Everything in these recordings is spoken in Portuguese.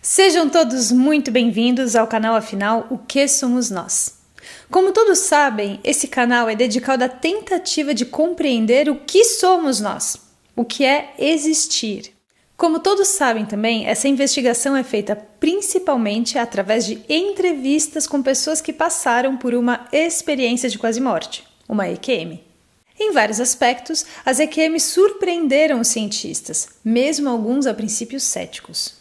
Sejam todos muito bem-vindos ao canal Afinal, O Que Somos Nós? Como todos sabem, esse canal é dedicado à tentativa de compreender o que somos nós, o que é existir. Como todos sabem também, essa investigação é feita principalmente através de entrevistas com pessoas que passaram por uma experiência de quase morte, uma EQM. Em vários aspectos, as EQMs surpreenderam os cientistas, mesmo alguns a princípio céticos.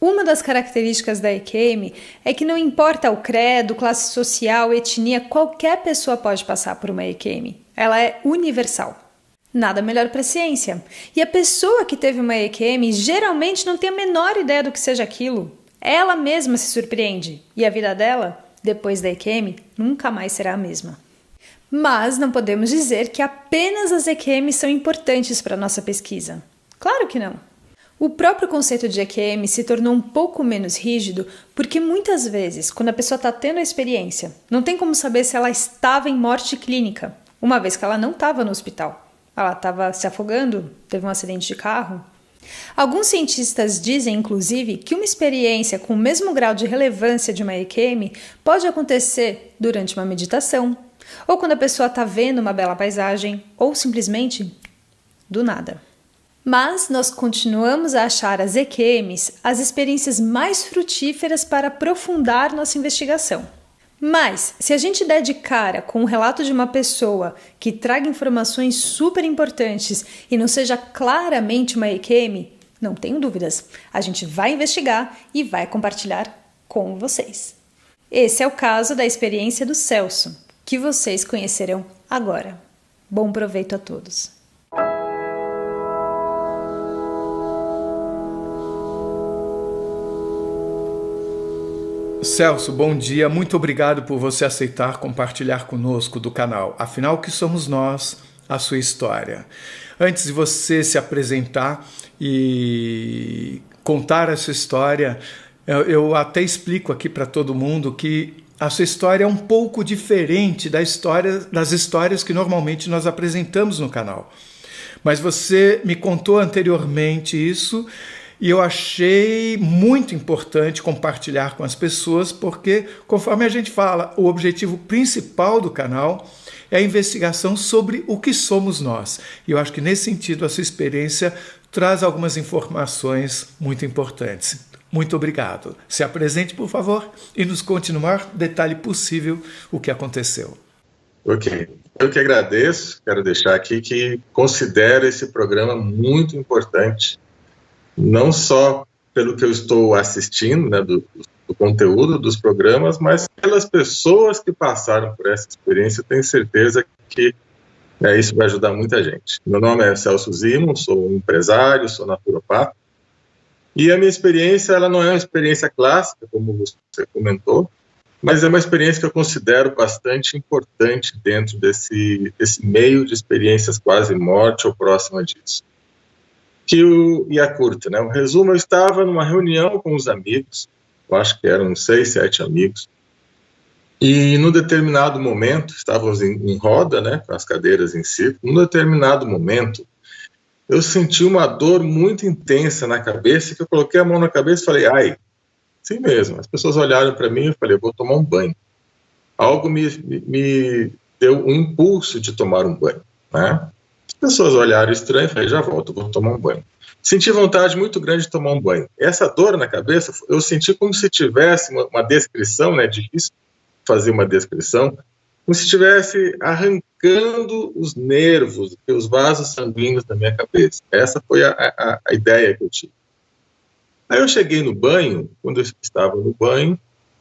Uma das características da EQM é que não importa o credo, classe social, etnia, qualquer pessoa pode passar por uma EQM. Ela é universal. Nada melhor para a ciência. E a pessoa que teve uma EQM geralmente não tem a menor ideia do que seja aquilo. Ela mesma se surpreende. E a vida dela, depois da EQM, nunca mais será a mesma. Mas não podemos dizer que apenas as EQMs são importantes para a nossa pesquisa. Claro que não. O próprio conceito de EQM se tornou um pouco menos rígido porque muitas vezes, quando a pessoa está tendo a experiência, não tem como saber se ela estava em morte clínica, uma vez que ela não estava no hospital. Ela estava se afogando, teve um acidente de carro. Alguns cientistas dizem, inclusive, que uma experiência com o mesmo grau de relevância de uma EQM pode acontecer durante uma meditação, ou quando a pessoa está vendo uma bela paisagem, ou simplesmente do nada. Mas nós continuamos a achar as EQMs as experiências mais frutíferas para aprofundar nossa investigação. Mas, se a gente der de cara com o relato de uma pessoa que traga informações super importantes e não seja claramente uma EQM, não tenho dúvidas, a gente vai investigar e vai compartilhar com vocês. Esse é o caso da experiência do Celso, que vocês conhecerão agora. Bom proveito a todos! Celso, bom dia. Muito obrigado por você aceitar compartilhar conosco do canal. Afinal, o que somos nós, a sua história. Antes de você se apresentar e contar a sua história, eu até explico aqui para todo mundo que a sua história é um pouco diferente das histórias que normalmente nós apresentamos no canal. Mas você me contou anteriormente isso e eu achei muito importante compartilhar com as pessoas porque, conforme a gente fala, o objetivo principal do canal é a investigação sobre o que somos nós. E eu acho que nesse sentido a sua experiência traz algumas informações muito importantes. Muito obrigado. Se apresente, por favor, e nos conte no maior detalhe possível o que aconteceu. Ok. Eu que agradeço, quero deixar aqui que considero esse programa muito importante, não só pelo que eu estou assistindo, né, do conteúdo dos programas, mas pelas pessoas que passaram por essa experiência. Eu tenho certeza que isso vai ajudar muita gente. Meu nome é Celso Zimon, sou um empresário, sou naturopata, e a minha experiência ela não é uma experiência clássica, como você comentou, mas é uma experiência que eu considero bastante importante dentro desse meio de experiências quase morte ou próxima disso. E a curta, né? O resumo, eu estava numa reunião com os amigos, eu acho que eram 6, 7 amigos, e num determinado momento, estávamos em roda, né, com as cadeiras em círculo, num determinado momento, eu senti uma dor muito intensa na cabeça, que eu coloquei a mão na cabeça e falei, ai, sim mesmo. As pessoas olharam para mim e eu falei, vou tomar um banho. Algo me deu um impulso de tomar um banho, né? As pessoas olharam estranho e falei, já volto, vou tomar um banho. Senti vontade muito grande de tomar um banho. Essa dor na cabeça, eu senti como se tivesse uma descrição, né, difícil fazer uma descrição, como se estivesse arrancando os nervos, os vasos sanguíneos da minha cabeça. Essa foi a ideia que eu tive. Aí eu cheguei no banho, quando eu estava no banho,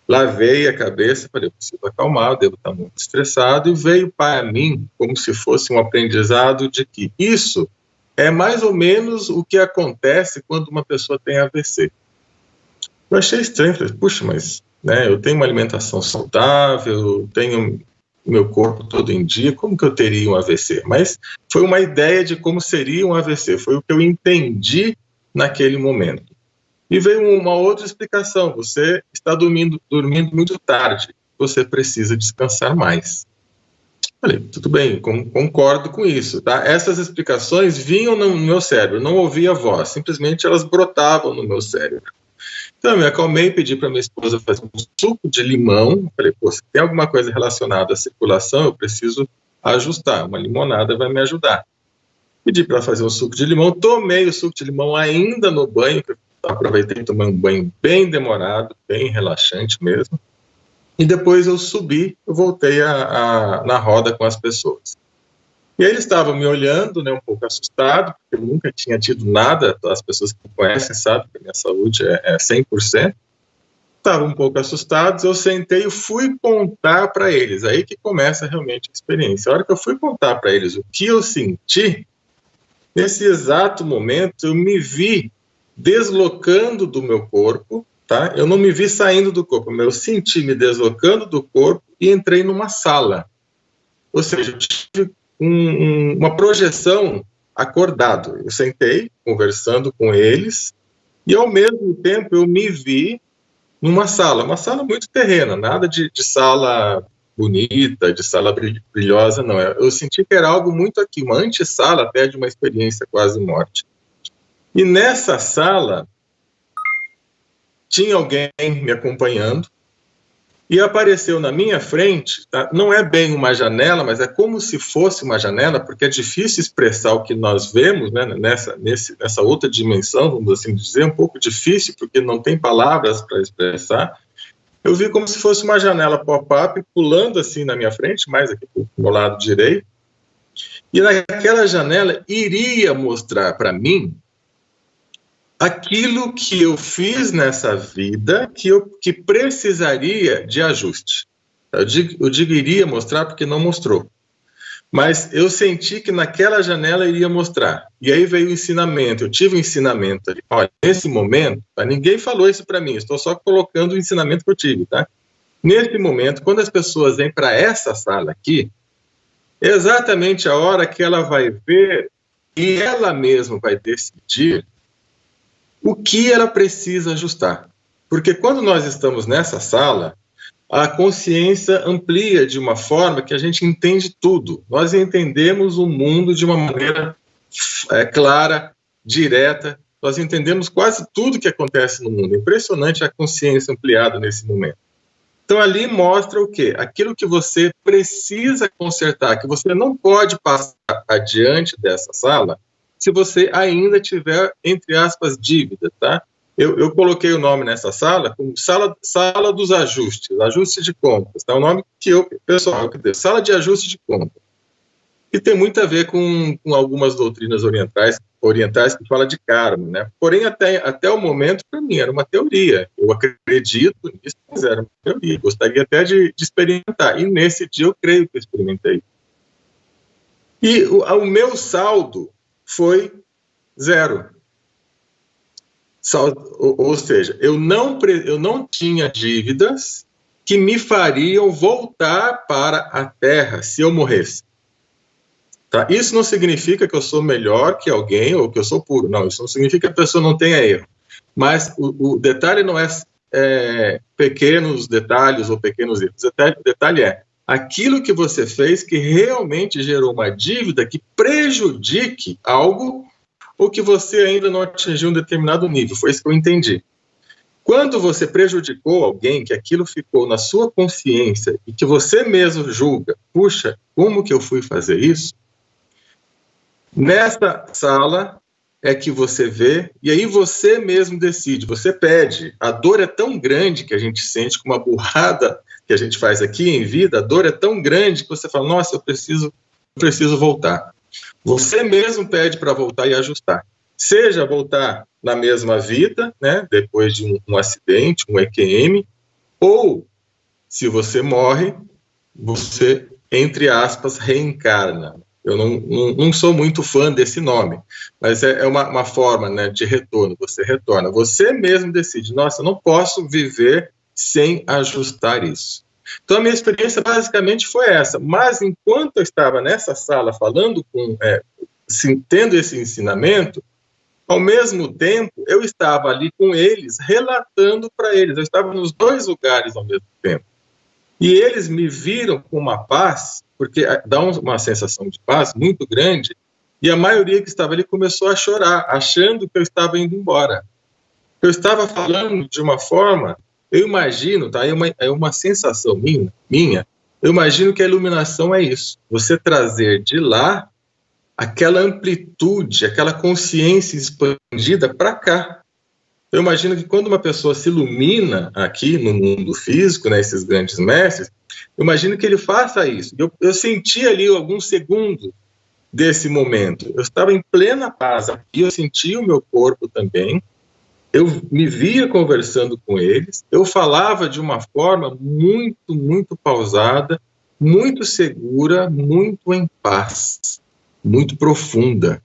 lavei a cabeça, falei, eu preciso acalmar, eu devo estar muito estressado, e veio para mim como se fosse um aprendizado de que isso é mais ou menos o que acontece quando uma pessoa tem AVC. Eu achei estranho, falei, puxa, mas né, eu tenho uma alimentação saudável, tenho meu corpo todo em dia, como que eu teria um AVC? Mas foi uma ideia de como seria um AVC, foi o que eu entendi naquele momento. E veio uma outra explicação, você está dormindo muito tarde, você precisa descansar mais. Falei, tudo bem, concordo com isso, tá? Essas explicações vinham no meu cérebro, não ouvia a voz, simplesmente elas brotavam no meu cérebro. Então, eu me acalmei, pedi para minha esposa fazer um suco de limão. Falei, pô, se tem alguma coisa relacionada à circulação, eu preciso ajustar. Uma limonada vai me ajudar. Pedi para ela fazer um suco de limão. Tomei o suco de limão ainda no banho, que eu aproveitei e tomei um banho bem demorado, bem relaxante mesmo. E depois eu subi, eu voltei na roda com as pessoas. E aí eles estavam me olhando, né, um pouco assustado, porque eu nunca tinha tido nada, as pessoas que me conhecem sabem que a minha saúde é 100%. Estavam um pouco assustados, eu sentei e fui contar para eles, aí que começa realmente a experiência. A hora que eu fui contar para eles o que eu senti, nesse exato momento eu me vi deslocando do meu corpo, tá? Eu não me vi saindo do corpo, mas eu senti me deslocando do corpo e entrei numa sala. Ou seja, eu tive uma projeção acordado. Eu sentei conversando com eles e, ao mesmo tempo, eu me vi numa sala, uma sala muito terrena, nada de sala bonita, de sala brilhosa, não. Eu senti que era algo muito aqui, uma antessala até de uma experiência quase morte. E nessa sala tinha alguém me acompanhando e apareceu na minha frente, tá? Não é bem uma janela, mas é como se fosse uma janela, porque é difícil expressar o que nós vemos, né, nessa outra dimensão, vamos assim dizer, um pouco difícil, porque não tem palavras para expressar. Eu vi como se fosse uma janela pop-up pulando assim na minha frente, mais aqui do meu lado direito, e naquela janela iria mostrar para mim aquilo que eu fiz nessa vida que precisaria de ajuste. Eu digo iria mostrar porque não mostrou. Mas eu senti que naquela janela iria mostrar. E aí veio o ensinamento. Eu tive um ensinamento ali. Olha, nesse momento, tá? Ninguém falou isso para mim. Estou só colocando o ensinamento que eu tive, tá? Nesse momento, quando as pessoas vêm para essa sala aqui, é exatamente a hora que ela vai ver e ela mesma vai decidir o que ela precisa ajustar. Porque quando nós estamos nessa sala, a consciência amplia de uma forma que a gente entende tudo. Nós entendemos o mundo de uma maneira clara, direta. Nós entendemos quase tudo que acontece no mundo. É impressionante a consciência ampliada nesse momento. Então, ali mostra o quê? Aquilo que você precisa consertar, que você não pode passar adiante dessa sala se você ainda tiver, entre aspas, dívida, tá? Eu coloquei o nome nessa sala como sala dos ajustes, ajuste de contas, tá? O nome que pessoal, que deu, sala de ajuste de contas. E tem muito a ver com algumas doutrinas orientais que falam de karma, né? Porém, até o momento, para mim, era uma teoria. Eu acredito nisso, mas era uma teoria. Gostaria até de experimentar. E nesse dia eu creio que eu experimentei. E o meu saldo foi 0. Ou seja, eu não tinha dívidas que me fariam voltar para a Terra se eu morresse. Tá? Isso não significa que eu sou melhor que alguém ou que eu sou puro. Não, isso não significa que a pessoa não tenha erro. Mas o detalhe não é pequenos detalhes ou pequenos erros. O detalhe é aquilo que você fez que realmente gerou uma dívida que prejudique algo ou que você ainda não atingiu um determinado nível. Foi isso que eu entendi. Quando você prejudicou alguém, que aquilo ficou na sua consciência e que você mesmo julga, puxa, como que eu fui fazer isso? Nessa sala é que você vê, e aí você mesmo decide, você pede. A dor é tão grande que a gente sente, com uma burrada que a gente faz aqui em vida, a dor é tão grande que você fala, nossa, eu preciso voltar. Você mesmo pede para voltar e ajustar. Seja voltar na mesma vida, né, depois de um acidente, um EQM, ou, se você morre, você, entre aspas, reencarna. Eu não sou muito fã desse nome, mas é uma forma, né, de retorno. Você retorna. Você mesmo decide, nossa, eu não posso viver sem ajustar isso. Então, a minha experiência basicamente foi essa. Mas, enquanto eu estava nessa sala falando tendo esse ensinamento, ao mesmo tempo, eu estava ali com eles, relatando para eles. Eu estava nos dois lugares ao mesmo tempo. E eles me viram com uma paz, porque dá uma sensação de paz muito grande, e a maioria que estava ali começou a chorar, achando que eu estava indo embora. Eu estava falando de uma forma, eu imagino, tá? É uma sensação minha, eu imagino que a iluminação é isso, você trazer de lá aquela amplitude, aquela consciência expandida para cá. Eu imagino que quando uma pessoa se ilumina aqui no mundo físico, né, esses grandes mestres, eu imagino que ele faça isso. Eu senti ali alguns segundos desse momento. Eu estava em plena paz aqui, eu senti o meu corpo também, eu me via conversando com eles, eu falava de uma forma muito, muito pausada, muito segura, muito em paz, muito profunda,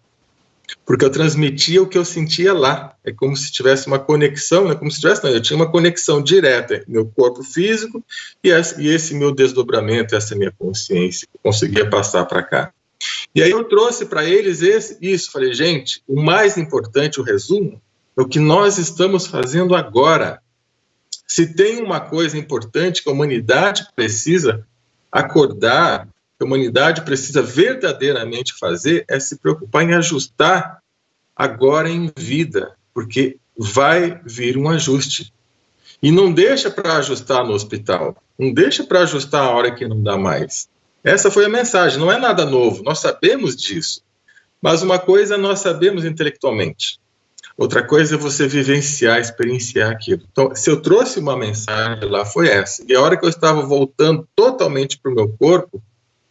porque eu transmitia o que eu sentia lá. É como se tivesse uma conexão, né? Como se tivesse, não, eu tinha uma conexão direta entre meu corpo físico e esse meu desdobramento, essa minha consciência, que eu conseguia passar para cá. E aí eu trouxe para eles isso, falei, gente, o mais importante, o resumo, é o que nós estamos fazendo agora. Se tem uma coisa importante que a humanidade precisa acordar, que a humanidade precisa verdadeiramente fazer, é se preocupar em ajustar agora em vida, porque vai vir um ajuste. E não deixa para ajustar no hospital, não deixa para ajustar a hora que não dá mais. Essa foi a mensagem, não é nada novo, nós sabemos disso. Mas uma coisa nós sabemos intelectualmente, outra coisa é você vivenciar, experienciar aquilo. Então, se eu trouxe uma mensagem lá, foi essa. E a hora que eu estava voltando totalmente para o meu corpo,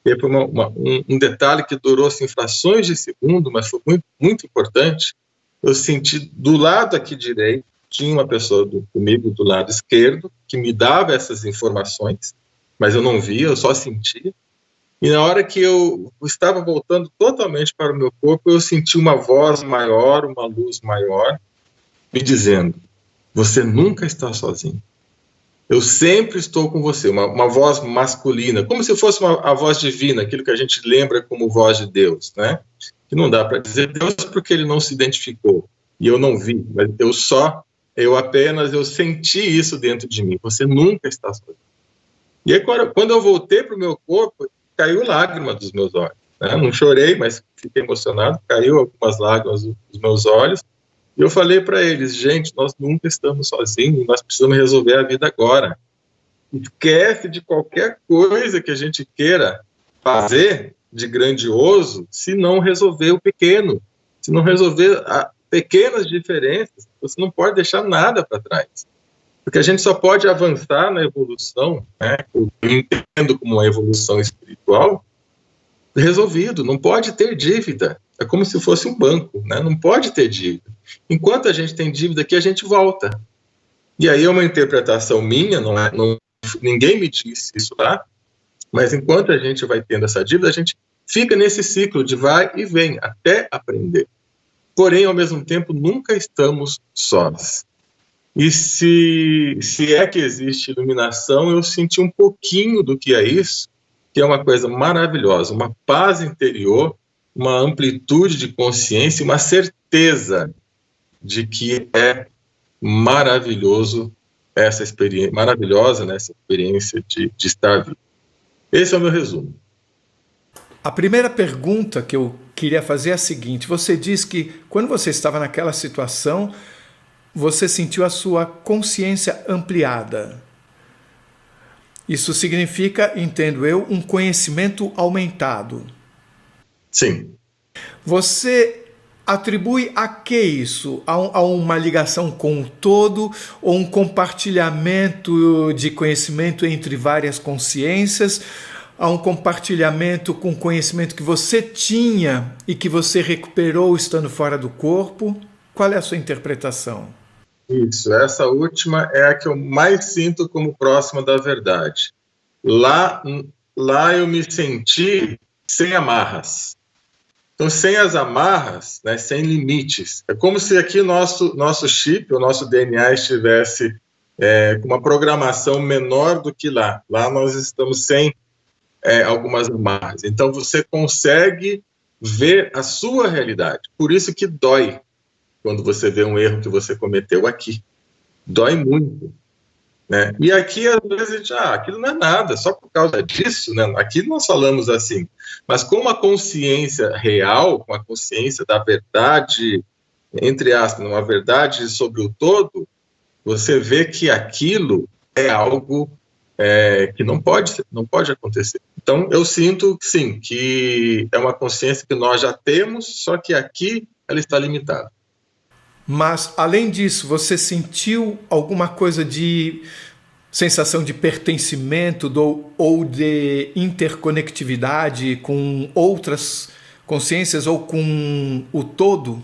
e foi um detalhe que durou assim, frações de segundo, mas foi muito, muito importante, eu senti do lado aqui direito, tinha uma pessoa comigo do lado esquerdo, que me dava essas informações, mas eu não via, eu só sentia. E na hora que eu estava voltando totalmente para o meu corpo, eu senti uma voz maior, uma luz maior, me dizendo, você nunca está sozinho. Eu sempre estou com você, uma voz masculina, como se fosse a voz divina, aquilo que a gente lembra como voz de Deus, né? Que não dá para dizer Deus porque ele não se identificou, e eu não vi, mas eu senti isso dentro de mim, você nunca está sozinho. E aí, quando eu voltei para o meu corpo, caiu lágrima dos meus olhos, né? Não chorei, mas fiquei emocionado, caiu algumas lágrimas dos meus olhos, e eu falei para eles, gente, nós nunca estamos sozinhos, nós precisamos resolver a vida agora. Esquece de qualquer coisa que a gente queira fazer de grandioso, se não resolver o pequeno, se não resolver pequenas diferenças, você não pode deixar nada para trás. Porque a gente só pode avançar na evolução, né, eu entendo como uma evolução espiritual, resolvido, não pode ter dívida. É como se fosse um banco, né? Não pode ter dívida. Enquanto a gente tem dívida aqui, a gente volta. E aí é uma interpretação minha, ninguém me disse isso lá, mas enquanto a gente vai tendo essa dívida, a gente fica nesse ciclo de vai e vem, até aprender. Porém, ao mesmo tempo, nunca estamos sós. E se é que existe iluminação, eu senti um pouquinho do que é isso, que é uma coisa maravilhosa, uma paz interior, uma amplitude de consciência, uma certeza de que é maravilhosa essa experiência de estar vivo. Esse é o meu resumo. A primeira pergunta que eu queria fazer é a seguinte: você diz que quando você estava naquela situação, você sentiu a sua consciência ampliada. Isso significa, entendo eu, um conhecimento aumentado. Sim. Você atribui a que isso? A uma ligação com o todo ou um compartilhamento de conhecimento entre várias consciências? A um compartilhamento com conhecimento que você tinha e que você recuperou estando fora do corpo? Qual é a sua interpretação? Isso, essa última é a que eu mais sinto como próxima da verdade. Lá eu me senti sem amarras. Então, sem as amarras, né, sem limites. É como se aqui nosso chip, o nosso DNA estivesse com uma programação menor do que lá. Lá nós estamos sem algumas amarras. Então, você consegue ver a sua realidade. Por isso que dói quando você vê um erro que você cometeu aqui. Dói muito. Né? E aqui, às vezes, a gente, aquilo não é nada, só por causa disso, né? Aqui nós falamos assim, mas com uma consciência real, com a consciência da verdade entre aspas, uma verdade sobre o todo, você vê que aquilo é algo que não pode acontecer. Então, eu sinto, sim, que é uma consciência que nós já temos, só que aqui ela está limitada. Mas, além disso, você sentiu alguma coisa de sensação de pertencimento ou de interconectividade com outras consciências ou com o todo?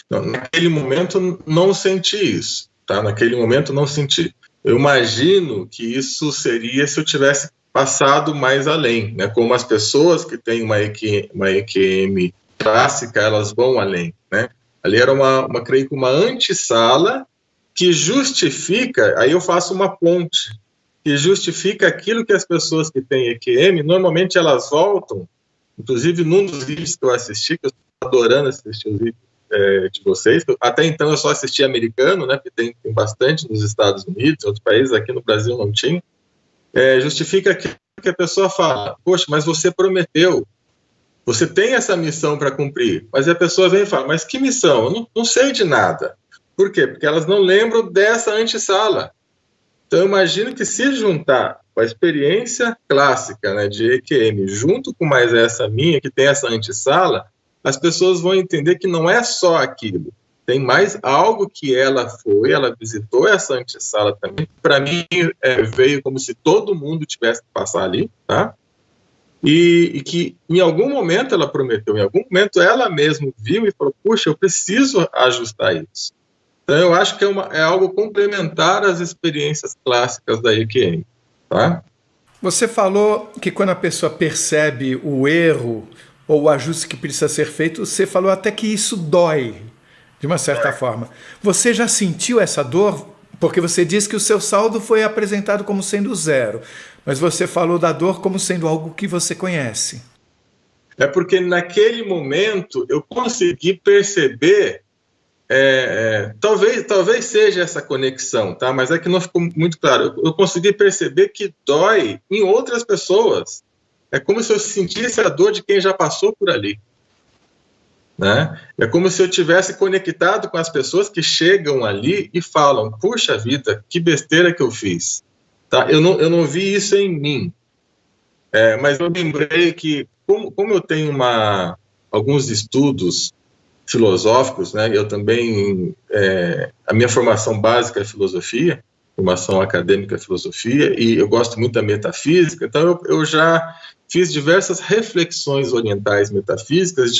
Não, naquele momento, não senti isso. Tá? Naquele momento, não senti. Eu imagino que isso seria se eu tivesse passado mais além, né? Como as pessoas que têm uma EQM clássica, elas vão além, né? Ali era creio que uma antessala que justifica, aí eu faço uma ponte, que justifica aquilo que as pessoas que têm EQM, normalmente elas voltam, inclusive num dos vídeos que eu assisti, que eu estou adorando assistir os vídeos de vocês, até então eu só assisti americano, né, porque tem bastante nos Estados Unidos, em outros países, aqui no Brasil não tinha, justifica aquilo que a pessoa fala, poxa, mas você prometeu, você tem essa missão para cumprir, mas a pessoa vem e fala, mas que missão? Eu não sei de nada. Por quê? Porque elas não lembram dessa antessala. Então, eu imagino que se juntar com a experiência clássica, né, de EQM, junto com mais essa minha, que tem essa antessala, as pessoas vão entender que não é só aquilo. Tem mais algo que ela visitou essa antessala também. Para mim, veio como se todo mundo tivesse que passar ali, tá? E que em algum momento ela prometeu, em algum momento ela mesma viu e falou, puxa, eu preciso ajustar isso. Então, eu acho que é algo complementar às experiências clássicas da EQM, tá? Você falou que quando a pessoa percebe o erro ou o ajuste que precisa ser feito, você falou até que isso dói, de uma certa forma. Você já sentiu essa dor? Porque você disse que o seu saldo foi apresentado como sendo 0, mas você falou da dor como sendo algo que você conhece. É porque naquele momento eu consegui perceber, talvez seja essa conexão, tá? Mas é que não ficou muito claro. Eu consegui perceber que dói em outras pessoas. É como se eu sentisse a dor de quem já passou por ali. Né? É como se eu tivesse conectado com as pessoas que chegam ali e falam, puxa vida, que besteira que eu fiz. Tá? Eu não vi isso em mim. Mas eu lembrei que, como eu tenho alguns estudos filosóficos, né? Eu também, a minha formação básica é filosofia, formação acadêmica é filosofia, e eu gosto muito da metafísica, então eu já fiz diversas reflexões orientais metafísicas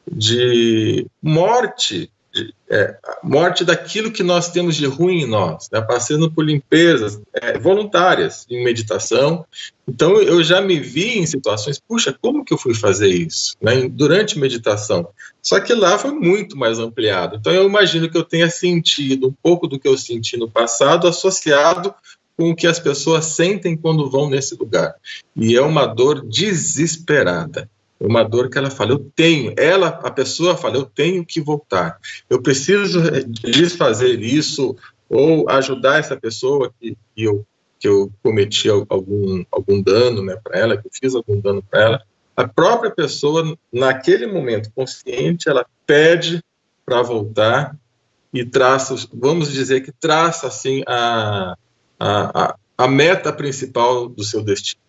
de morte, morte daquilo que nós temos de ruim em nós, né? Passando por limpezas voluntárias em meditação. Então eu já me vi em situações, puxa, como que eu fui fazer isso, né? Durante meditação? Só que lá foi muito mais ampliado. Então eu imagino que eu tenha sentido um pouco do que eu senti no passado associado com o que as pessoas sentem quando vão nesse lugar. E é uma dor desesperada. Uma dor que ela fala, a pessoa fala, eu tenho que voltar, eu preciso desfazer isso, ou ajudar essa pessoa que eu cometi algum dano, né, para ela, que eu fiz algum dano para ela. A própria pessoa, naquele momento consciente, ela pede para voltar e traça, vamos dizer que traça assim a meta principal do seu destino.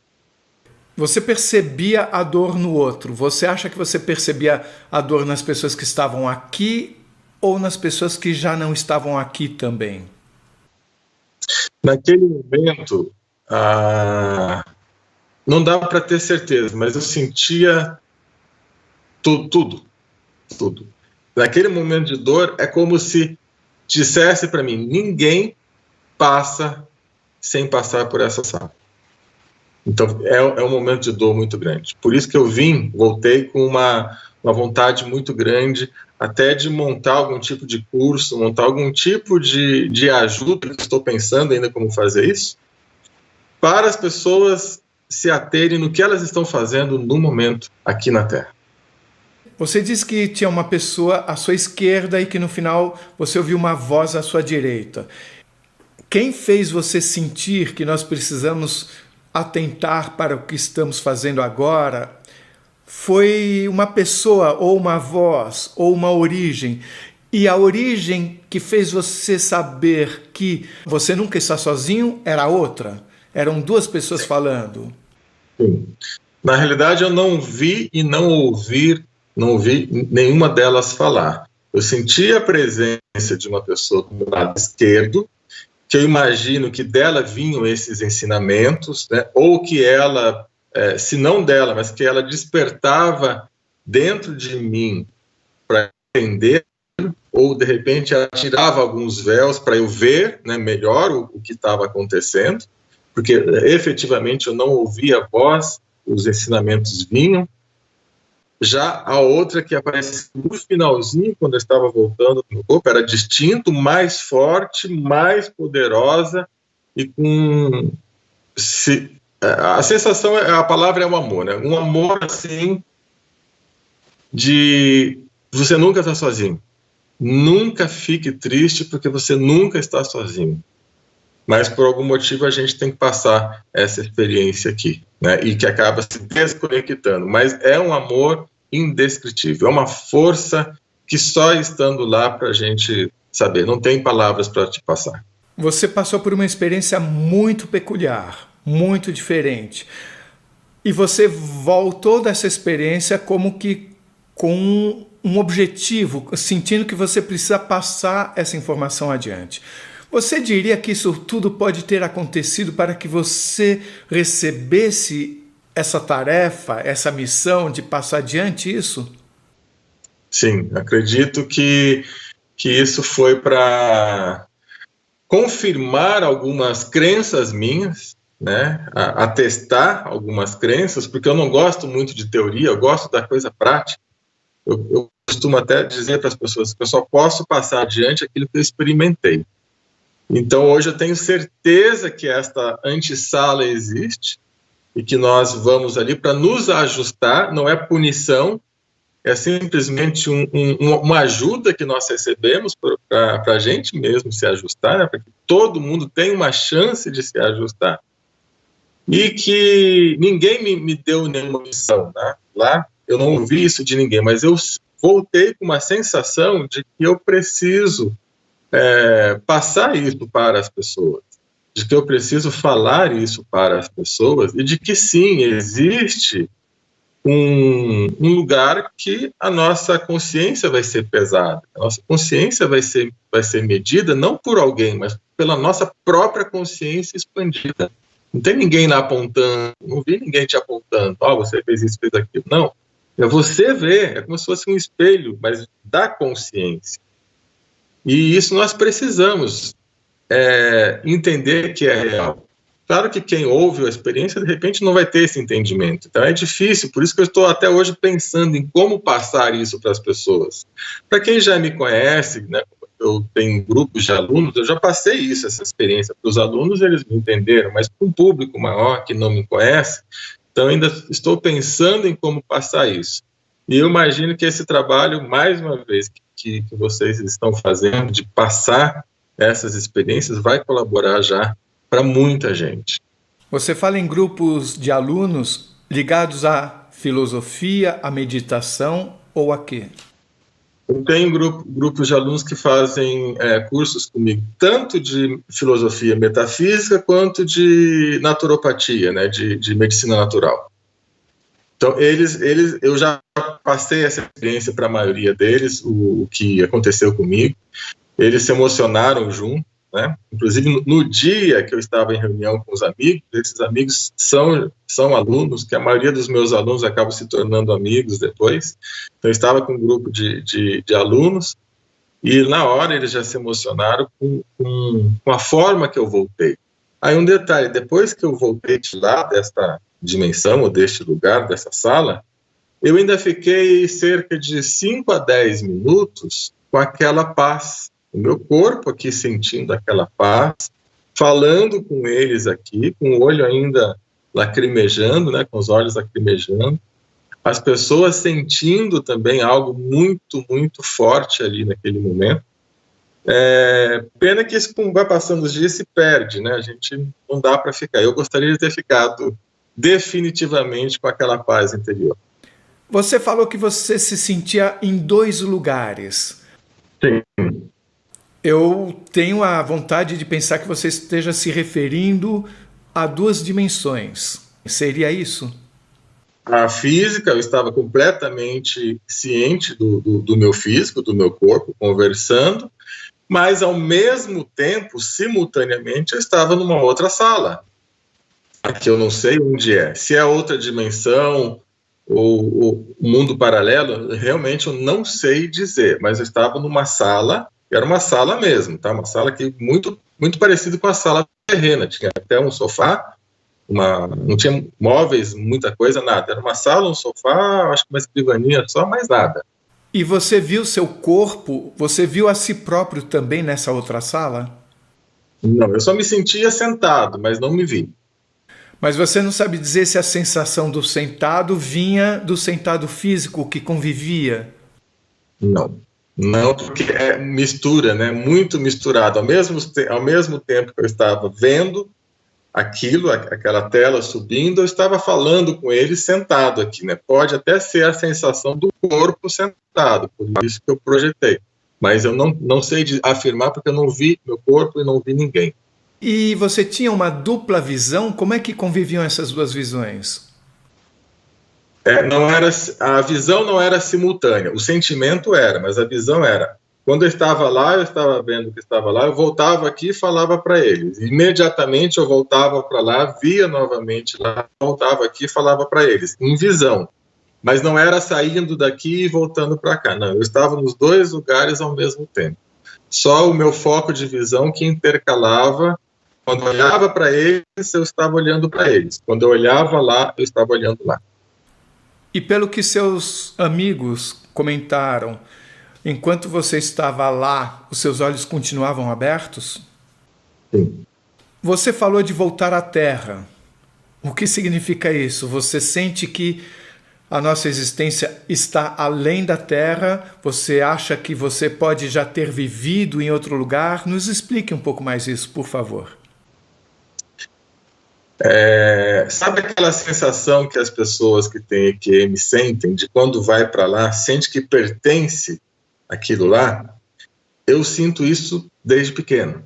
Você percebia a dor no outro? Você acha que você percebia a dor nas pessoas que estavam aqui ou nas pessoas que já não estavam aqui também? Naquele momento, não dava para ter certeza, mas eu sentia tudo. Naquele momento de dor, é como se dissesse para mim, ninguém passa sem passar por essa sala. Então, é um momento de dor muito grande. Por isso que eu voltei com uma vontade muito grande, até de montar algum tipo de curso, montar algum tipo de ajuda, que estou pensando ainda como fazer isso, para as pessoas se aterem no que elas estão fazendo no momento aqui na Terra. Você disse que tinha uma pessoa à sua esquerda e que no final você ouviu uma voz à sua direita. Quem fez você sentir que nós precisamos atentar para o que estamos fazendo agora? foi uma pessoa, ou uma voz, ou uma origem. E a origem que fez você saber que você nunca está sozinho era outra? Eram duas pessoas falando? Sim. Na realidade, eu não vi e não ouvi nenhuma delas falar. Eu senti a presença de uma pessoa do lado esquerdo, que eu imagino que dela vinham esses ensinamentos, né? Ou que ela, se não dela, mas que ela despertava dentro de mim para entender, ou de repente ela tirava alguns véus para eu ver, né, melhor o que estava acontecendo, porque efetivamente eu não ouvia a voz, os ensinamentos vinham. Já a outra que apareceu no finalzinho, quando eu estava voltando no corpo, era distinto, mais forte, mais poderosa e com... a sensação, a palavra é o amor, né? Um amor assim de você nunca está sozinho. Nunca fique triste porque você nunca está sozinho. Mas por algum motivo a gente tem que passar essa experiência aqui, né? E que acaba se desconectando. Mas é um amor indescritível, é uma força que só estando lá para a gente saber. Não tem palavras para te passar. Você passou por uma experiência muito peculiar, muito diferente. E você voltou dessa experiência como que com um objetivo, sentindo que você precisa passar essa informação adiante. Você diria que isso tudo pode ter acontecido para que você recebesse essa tarefa, essa missão de passar adiante isso? Sim, acredito que isso foi para confirmar algumas crenças minhas, né? Atestar algumas crenças, porque eu não gosto muito de teoria, eu gosto da coisa prática. Eu costumo até dizer para as pessoas que eu só posso passar adiante aquilo que eu experimentei. Então, hoje eu tenho certeza que esta antessala existe e que nós vamos ali para nos ajustar, não é punição, é simplesmente uma ajuda que nós recebemos para a gente mesmo se ajustar, né? Para que todo mundo tenha uma chance de se ajustar. E que ninguém me deu nenhuma missão, né? Lá eu não ouvi isso de ninguém, mas eu voltei com uma sensação de que eu preciso passar isso para as pessoas, de que eu preciso falar isso para as pessoas e de que sim, existe um lugar que a nossa consciência vai ser pesada, a nossa consciência vai ser medida não por alguém, mas pela nossa própria consciência expandida. Não tem ninguém lá apontando, não vi ninguém te apontando, você fez isso, fez aquilo, não. É você ver, é como se fosse um espelho, mas da consciência. E isso nós precisamos entender que é real. Claro que quem ouve a experiência, de repente, não vai ter esse entendimento. Então é difícil, por isso que eu estou até hoje pensando em como passar isso para as pessoas. Para quem já me conhece, né, eu tenho grupos de alunos, eu já passei isso, essa experiência para os alunos, eles me entenderam, mas para um público maior que não me conhece, então ainda estou pensando em como passar isso. E eu imagino que esse trabalho, mais uma vez, que vocês estão fazendo, de passar essas experiências, vai colaborar já para muita gente. Você fala em grupos de alunos ligados à filosofia, à meditação ou a quê? Eu tenho grupos de alunos que fazem cursos comigo, tanto de filosofia metafísica quanto de naturopatia, né, de medicina natural. Então, eu já passei essa experiência para a maioria deles, o que aconteceu comigo. Eles se emocionaram junto, né? Inclusive, no dia que eu estava em reunião com os amigos, esses amigos são alunos, que a maioria dos meus alunos acabam se tornando amigos depois. Então, eu estava com um grupo de alunos e, na hora, eles já se emocionaram com a forma que eu voltei. Aí, um detalhe, depois que eu voltei de lá, desta dimensão, ou deste lugar, dessa sala, eu ainda fiquei cerca de 5 a 10 minutos com aquela paz. O meu corpo aqui sentindo aquela paz, falando com eles aqui, com o olho ainda lacrimejando, né, com os olhos lacrimejando, as pessoas sentindo também algo muito, muito forte ali naquele momento. Pena que isso, como vai passando os dias, se perde, né? A gente não dá para ficar. Eu gostaria de ter ficado definitivamente com aquela paz interior. Você falou que você se sentia em 2 lugares. Sim. Eu tenho a vontade de pensar que você esteja se referindo a 2 dimensões. Seria isso? A física, eu estava completamente ciente do meu físico, do meu corpo, conversando, mas ao mesmo tempo, simultaneamente, eu estava numa outra sala, que eu não sei onde é. Se é outra dimensão ou mundo paralelo, realmente eu não sei dizer, mas eu estava numa sala, era uma sala mesmo, tá? Uma sala que muito parecida com a sala terrena, tinha até um sofá, não tinha móveis, muita coisa, nada. Era uma sala, um sofá, acho que uma escrivaninha só, mais nada. E você viu seu corpo, você viu a si próprio também nessa outra sala? Não, eu só me sentia sentado, mas não me vi. Mas você não sabe dizer se a sensação do sentado vinha do sentado físico que convivia? Não, porque é mistura, né? Muito misturado. Ao mesmo tempo que eu estava vendo aquilo, aquela tela subindo, eu estava falando com ele sentado aqui, né? Pode até ser a sensação do corpo sentado, por isso que eu projetei. Mas eu não sei afirmar porque eu não vi meu corpo e não vi ninguém. E você tinha uma dupla visão? Como é que conviviam essas 2 visões? A visão não era simultânea, o sentimento era, mas a visão era. Quando eu estava lá, eu estava vendo que estava lá, eu voltava aqui e falava para eles. Imediatamente eu voltava para lá, via novamente lá, voltava aqui e falava para eles, em visão. Mas não era saindo daqui e voltando para cá, não. Eu estava nos 2 lugares ao mesmo tempo. Só o meu foco de visão que intercalava. Quando eu olhava para eles, eu estava olhando para eles. Quando eu olhava lá, eu estava olhando lá. E pelo que seus amigos comentaram, enquanto você estava lá, os seus olhos continuavam abertos? Sim. Você falou de voltar à Terra. O que significa isso? Você sente que a nossa existência está além da Terra? Você acha que você pode já ter vivido em outro lugar? Nos explique um pouco mais isso, por favor. Sabe aquela sensação que as pessoas que têm EQM sentem de quando vai para lá, sente que pertence àquilo lá? Eu sinto isso desde pequeno.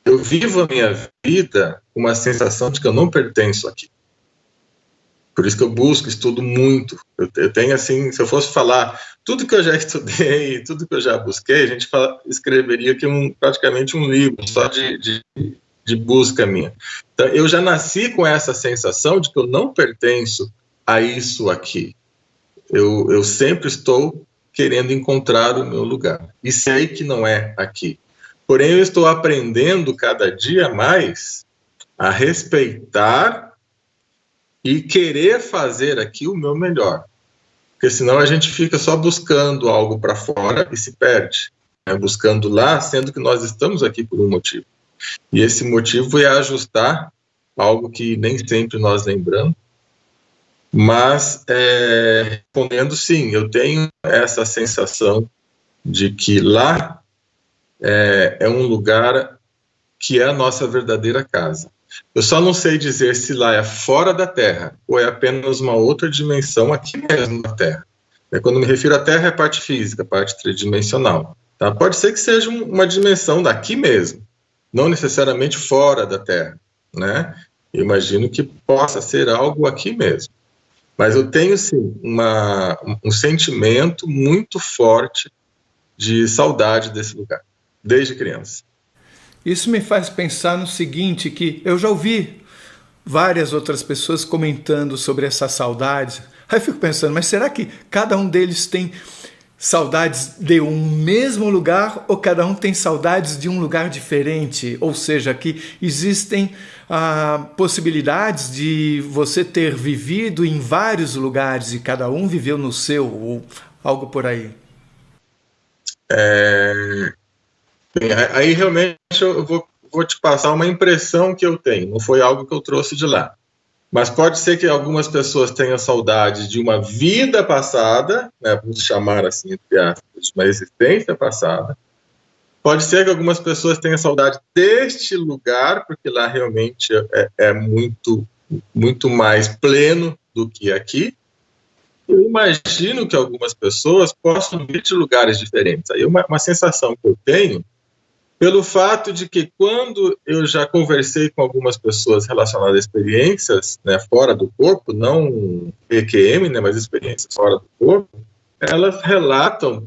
Eu vivo a minha vida com uma sensação de que eu não pertenço aqui. Por isso que eu busco, estudo muito. Eu tenho assim, se eu fosse falar tudo que eu já estudei, tudo que eu já busquei, a gente escreveria aqui praticamente um livro só de busca minha. Então, eu já nasci com essa sensação de que eu não pertenço a isso aqui. Eu sempre estou querendo encontrar o meu lugar. E sei que não é aqui. Porém, eu estou aprendendo cada dia mais a respeitar e querer fazer aqui o meu melhor. Porque senão a gente fica só buscando algo para fora e se perde, né? Buscando lá, sendo que nós estamos aqui por um motivo. E esse motivo é ajustar algo que nem sempre nós lembramos. Mas, respondendo sim, eu tenho essa sensação de que lá é um lugar que é a nossa verdadeira casa. Eu só não sei dizer se lá é fora da Terra ou é apenas uma outra dimensão aqui mesmo na Terra. Quando me refiro à Terra, é a parte física, a parte tridimensional. Tá? Pode ser que seja uma dimensão daqui mesmo, não necessariamente fora da Terra, né? Eu imagino que possa ser algo aqui mesmo. Mas eu tenho, sim, um sentimento muito forte de saudade desse lugar, desde criança. Isso me faz pensar no seguinte, que eu já ouvi várias outras pessoas comentando sobre essa saudade. Aí eu fico pensando, mas será que cada um deles tem saudades de um mesmo lugar ou cada um tem saudades de um lugar diferente? Ou seja, que existem possibilidades de você ter vivido em vários lugares e cada um viveu no seu, ou algo por aí. Aí realmente eu vou te passar uma impressão que eu tenho, não foi algo que eu trouxe de lá. Mas pode ser que algumas pessoas tenham saudade de uma vida passada, né, vamos chamar assim, entre aspas, de uma existência passada. Pode ser que algumas pessoas tenham saudade deste lugar, porque lá realmente é muito, muito mais pleno do que aqui. Eu imagino que algumas pessoas possam vir de lugares diferentes. Aí uma sensação que eu tenho, pelo fato de que quando eu já conversei com algumas pessoas relacionadas a experiências, né, fora do corpo, não EQM, né, mas experiências fora do corpo, elas relatam,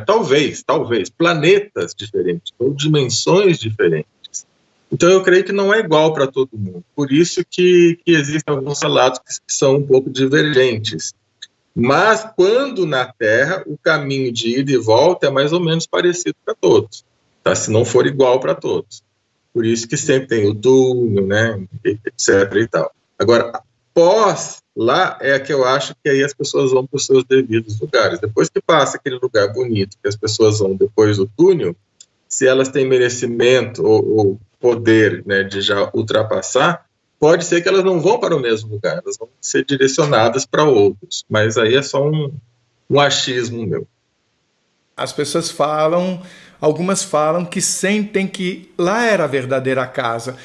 talvez, planetas diferentes, ou dimensões diferentes. Então eu creio que não é igual para todo mundo. Por isso que existem alguns relatos que são um pouco divergentes. Mas quando na Terra, o caminho de ida e volta é mais ou menos parecido para todos, tá? Se não for igual para todos. Por isso que sempre tem o túnel, né, etc. e tal. Agora, após lá é que eu acho que aí as pessoas vão para os seus devidos lugares. Depois que passa aquele lugar bonito que as pessoas vão depois do túnel, se elas têm merecimento ou poder, né, de já ultrapassar, pode ser que elas não vão para o mesmo lugar, elas vão ser direcionadas para outros, mas aí é só um achismo meu. As pessoas falam, algumas falam que sentem que lá era a verdadeira casa.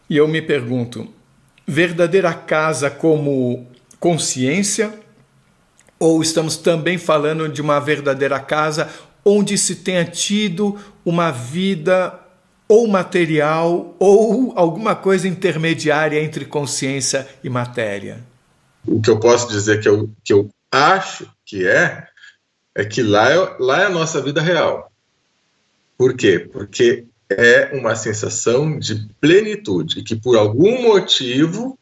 E eu me pergunto, verdadeira casa como consciência? Ou estamos também falando de uma verdadeira casa onde se tenha tido uma vida ou material, ou alguma coisa intermediária entre consciência e matéria? O que eu posso dizer que eu acho que é que lá é a nossa vida real. Por quê? Porque é uma sensação de plenitude, que por algum motivo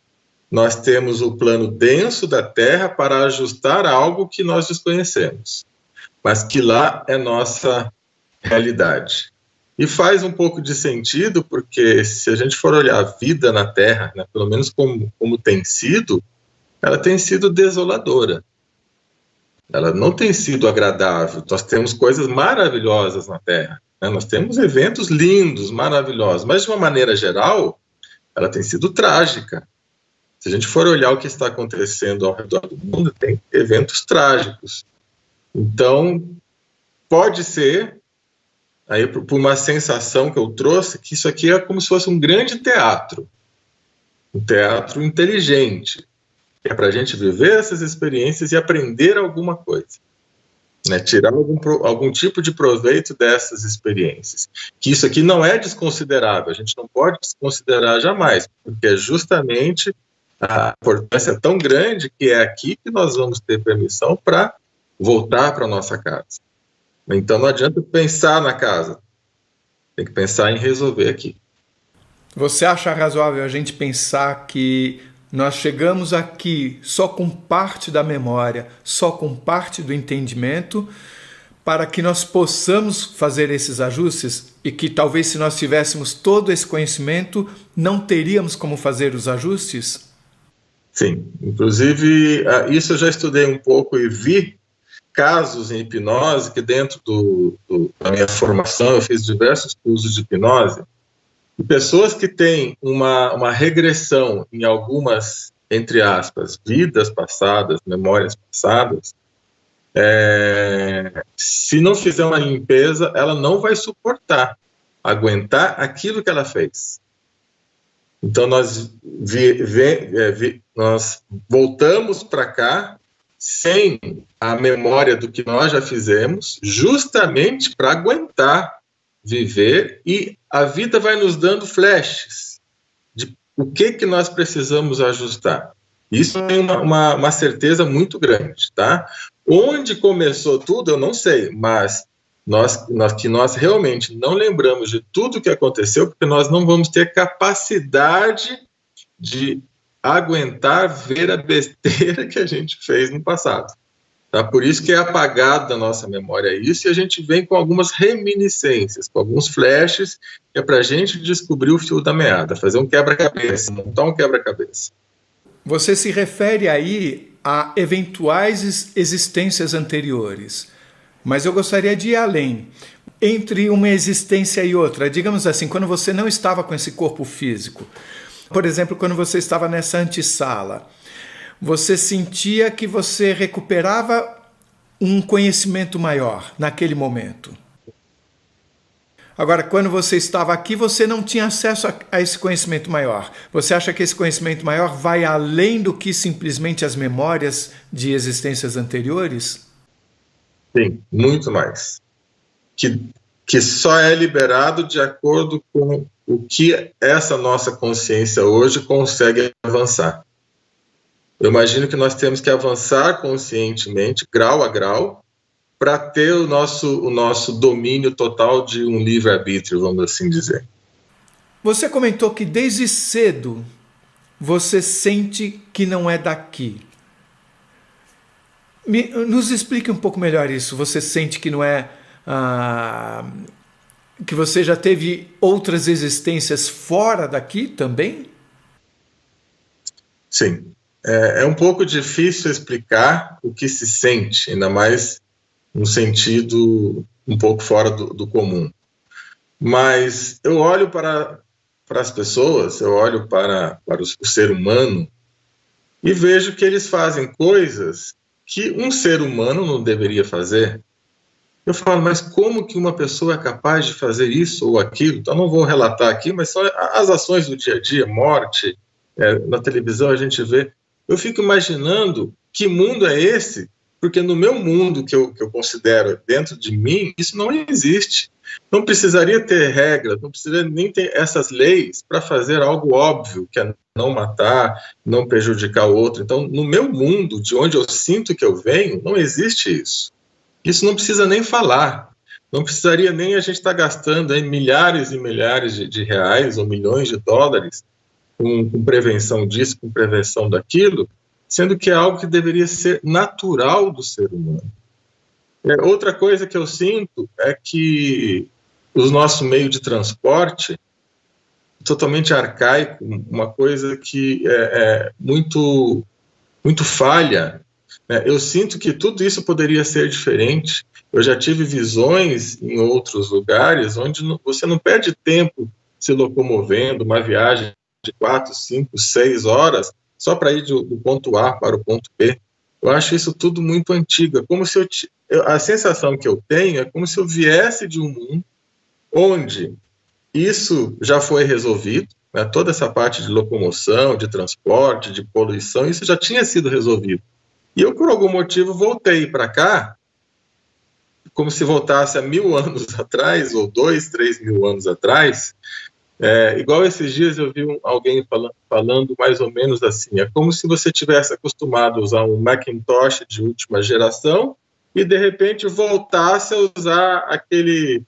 nós temos o plano denso da Terra para ajustar algo que nós desconhecemos, mas que lá é nossa realidade. E faz um pouco de sentido, porque se a gente for olhar a vida na Terra, né, pelo menos como tem sido, ela tem sido desoladora. Ela não tem sido agradável. Nós temos coisas maravilhosas na Terra, né? Nós temos eventos lindos, maravilhosos, mas de uma maneira geral, ela tem sido trágica. Se a gente for olhar o que está acontecendo ao redor do mundo, tem eventos trágicos. Então, pode ser, aí por uma sensação que eu trouxe, que isso aqui é como se fosse um grande teatro, um teatro inteligente, que é para a gente viver essas experiências e aprender alguma coisa, né? Tirar algum tipo de proveito dessas experiências. Que isso aqui não é desconsiderável, a gente não pode desconsiderar jamais, porque é justamente a importância tão grande que é aqui que nós vamos ter permissão para voltar para a nossa casa. Então não adianta pensar na casa, tem que pensar em resolver aqui. Você acha razoável a gente pensar que nós chegamos aqui só com parte da memória, só com parte do entendimento, para que nós possamos fazer esses ajustes e que talvez se nós tivéssemos todo esse conhecimento, não teríamos como fazer os ajustes? Sim, inclusive isso eu já estudei um pouco e vi casos em hipnose que dentro da minha formação eu fiz diversos cursos de hipnose e pessoas que têm uma regressão em algumas, entre aspas, vidas passadas, memórias passadas, se não fizer uma limpeza, ela não vai aguentar aquilo que ela fez. Então nós voltamos para cá sem a memória do que nós já fizemos, justamente para aguentar viver, e a vida vai nos dando flashes de o que nós precisamos ajustar. Isso é uma certeza muito grande, tá? Onde começou tudo, eu não sei, mas nós realmente não lembramos de tudo que aconteceu, porque nós não vamos ter capacidade de aguentar ver a besteira que a gente fez no passado. Tá? Por isso que é apagado da nossa memória isso, e a gente vem com algumas reminiscências, com alguns flashes, que é para a gente descobrir o fio da meada, fazer um quebra-cabeça, montar um quebra-cabeça. Você se refere aí a eventuais existências anteriores, mas eu gostaria de ir além. Entre uma existência e outra, digamos assim, quando você não estava com esse corpo físico, por exemplo, quando você estava nessa antessala, você sentia que você recuperava um conhecimento maior naquele momento. Agora, quando você estava aqui, você não tinha acesso a esse conhecimento maior. Você acha que esse conhecimento maior vai além do que simplesmente as memórias de existências anteriores? Sim, muito mais. Que só é liberado de acordo com o que essa nossa consciência hoje consegue avançar. Eu imagino que nós temos que avançar conscientemente, grau a grau, para ter o nosso domínio total de um livre-arbítrio, vamos assim dizer. Você comentou que desde cedo você sente que não é daqui. Nos explique um pouco melhor isso. Você sente que não é... que você já teve outras existências fora daqui também? Sim. É um pouco difícil explicar o que se sente, ainda mais num sentido um pouco fora do comum. Mas eu olho para as pessoas, eu olho para o ser humano e vejo que eles fazem coisas que um ser humano não deveria fazer. Eu falo, mas como que uma pessoa é capaz de fazer isso ou aquilo? Então, não vou relatar aqui, mas são as ações do dia a dia, morte, na televisão a gente vê. Eu fico imaginando que mundo é esse, porque no meu mundo que eu considero dentro de mim, isso não existe. Não precisaria ter regras, não precisaria nem ter essas leis para fazer algo óbvio, que é não matar, não prejudicar o outro. Então, no meu mundo, de onde eu sinto que eu venho, não existe isso. Isso não precisa nem falar. Não precisaria nem a gente estar gastando milhares e milhares de reais ou milhões de dólares com prevenção disso, com prevenção daquilo, sendo que é algo que deveria ser natural do ser humano. Outra coisa que eu sinto é que o nosso meio de transporte totalmente arcaico, uma coisa que é muito, muito falha. Eu sinto que tudo isso poderia ser diferente. Eu já tive visões em outros lugares onde você não perde tempo se locomovendo, uma viagem de 4, 5, 6 horas, só para ir do ponto A para o ponto B. Eu acho isso tudo muito antigo. É como se a sensação que eu tenho é como se eu viesse de um mundo onde isso já foi resolvido, né? Toda essa parte de locomoção, de transporte, de poluição, isso já tinha sido resolvido. E eu, por algum motivo, voltei para cá, como se voltasse a 1000 anos atrás, ou 2, 3 mil anos atrás. Igual esses dias eu vi alguém falando mais ou menos assim, é como se você tivesse acostumado a usar um Macintosh de última geração e de repente voltasse a usar aquele